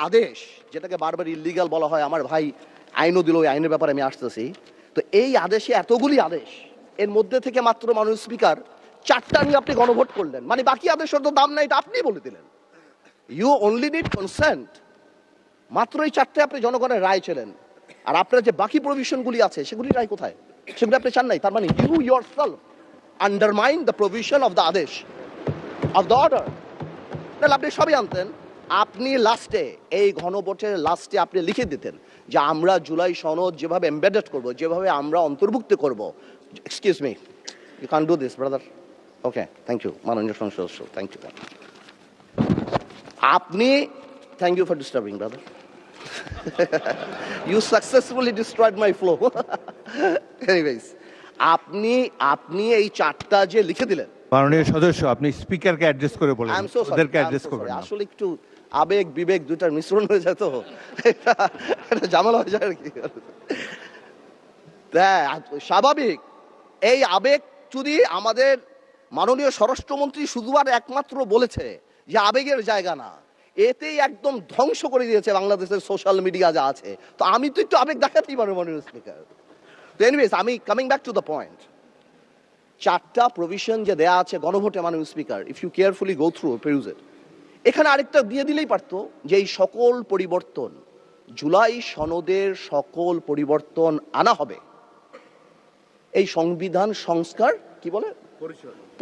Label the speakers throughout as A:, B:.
A: আদেশ, যেটাকে বারবার ইল্লিগাল বলা হয়, আমার ভাই আইনও দিল, ওই আইনের ব্যাপারে আমি আসতেছি। তো এই আদেশে এতগুলি আদেশ, এর মধ্যে থেকে মাত্র মাননীয় স্পিকার 4টা নিয়ে আপনি গণভোট করলেন, মানে বাকি আদেশের তো দাম নাই, এটা আপনি বলে দিলেন। You only need consent. মাত্র এই 4টে আপনি জনগণের রায় ছিলেন, আর আপনার যে বাকি প্রভিশনগুলি আছে সেগুলি রায় কোথায়? সেগুলি আপনি চান নাই। তার মানে you yourself undermine the provision of the আদেশ অফ দ্য অর্ডার। তাহলে আপনি সবই আনতেন। আপনি লাস্টে, এই ঘনভোটের লাস্টে আপনি লিখে দিতেন যে আমরা জুলাই সনদ যেভাবে এমবেডেড করব, যেভাবে আমরা অন্তর্ভুক্ত করব। Excuse me, you can do this brother. Okay, thank you মাননীয় সংসদ সদস্য, থ্যাংক ইউ। আপনি, thank you for disturbing brother. You successfully destroyed my flow. Anyways, আপনি এই 4টা যে লিখে দিলেন।
B: মাননীয় সদস্য, আপনি স্পিকারকে অ্যাড্রেস করে বলেন,
A: I'm so sorry,
B: ওদেরকে
A: I'm
B: অ্যাড্রেস
A: so
B: করবেন
A: sorry.
B: না।
A: আসলে একটু আবেগ বিবেক দুটার মিশ্রণ হয়ে যায়, তো এটা ঝামেলা হয়ে যায় আর কি। স্বাভাবিক। এই আবেগ যদি আমাদের মাননীয় স্বরাষ্ট্রমন্ত্রী শুধু আর একমাত্র বলেছে যে আবেগের জায়গা না, এতেই একদম ধ্বংস করে দিয়েছে বাংলাদেশের সোশ্যাল মিডিয়া যা আছে। তো আমি তো একটু আবেগ দেখাতেই পারবো মাননীয় স্পিকার। তো এনিওয়েজ, আমি coming back to the point. 4টা প্রভিশন যে দেয়া আছে গণভোটে মাননীয় speaker, if you carefully go through peruse it, এখানে আরেকটা দিয়ে দিলেই পারতো যে এই সকল পরিবর্তন, জুলাই সনদের সকল পরিবর্তন আনা হবে এই সংবিধান সংস্কার কি বলে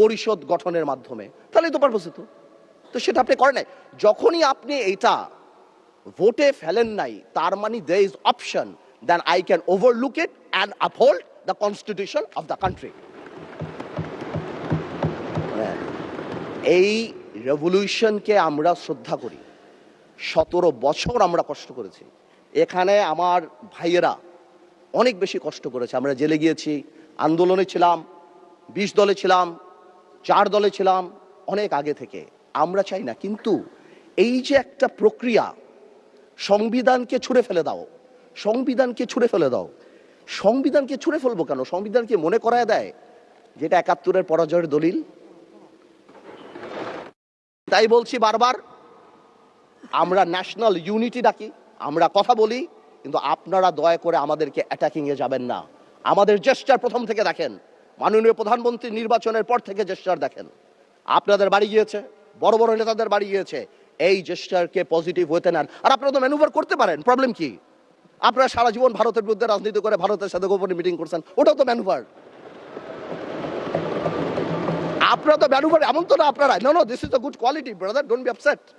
A: পরিষদ গঠনের মাধ্যমে। তাহলেই তো পারপোস হতো। তো সেটা আপনি করেন নাই। যখনই আপনি এটা ভোটে ফেলেন নাই, তার মানে there is option then I can overlook it and uphold the constitution of the country. এই রেভলিউশনকে আমরা শ্রদ্ধা করি। 17 বছর আমরা কষ্ট করেছি। এখানে আমার ভাইয়েরা অনেক বেশি কষ্ট করেছে। আমরা জেলে গিয়েছি, আন্দোলনে ছিলাম, 20 দলে ছিলাম, 4 দলে ছিলাম, অনেক আগে থেকে। আমরা চাই না, কিন্তু এই যে একটা প্রক্রিয়া, সংবিধানকে ছুঁড়ে ফেলে দাও, সংবিধানকে ছুঁড়ে ফেলে দাও। সংবিধানকে ছুঁড়ে ফেলবো কেন? সংবিধানকে মনে করায় দেয় যেটা 71-এর পরাজয়ের দলিল। তাই বলছি বারবার, আমরা ন্যাশনাল ইউনিটি ডাকি, আমরা কথা বলি, কিন্তু আপনারা দয়া করে আমাদেরকে অ্যাটাকিং এ যাবেন না। আমাদের জেস্টার প্রথম থেকে দেখেন, মাননীয় প্রধানমন্ত্রী নির্বাচনের পর থেকে জেস্টার দেখেন। আপনাদের বাড়ি গিয়েছে, বড় বড় নেতাদের বাড়ি গিয়েছে, এই জেস্টারকে পজিটিভ হতে নেন। আর আপনারা তো ম্যানুভার করতে পারেন, প্রবলেম কি? আপনারা সারা জীবন ভারতের বিরুদ্ধে রাজনীতি করে ভারতের সাথে গোপনে মিটিং করছেন, ওটাও তো ম্যানুভার। আপনারা তো ম্যানুভার, এমন তো না আপনারা। No, this is a good quality brother, don't be upset.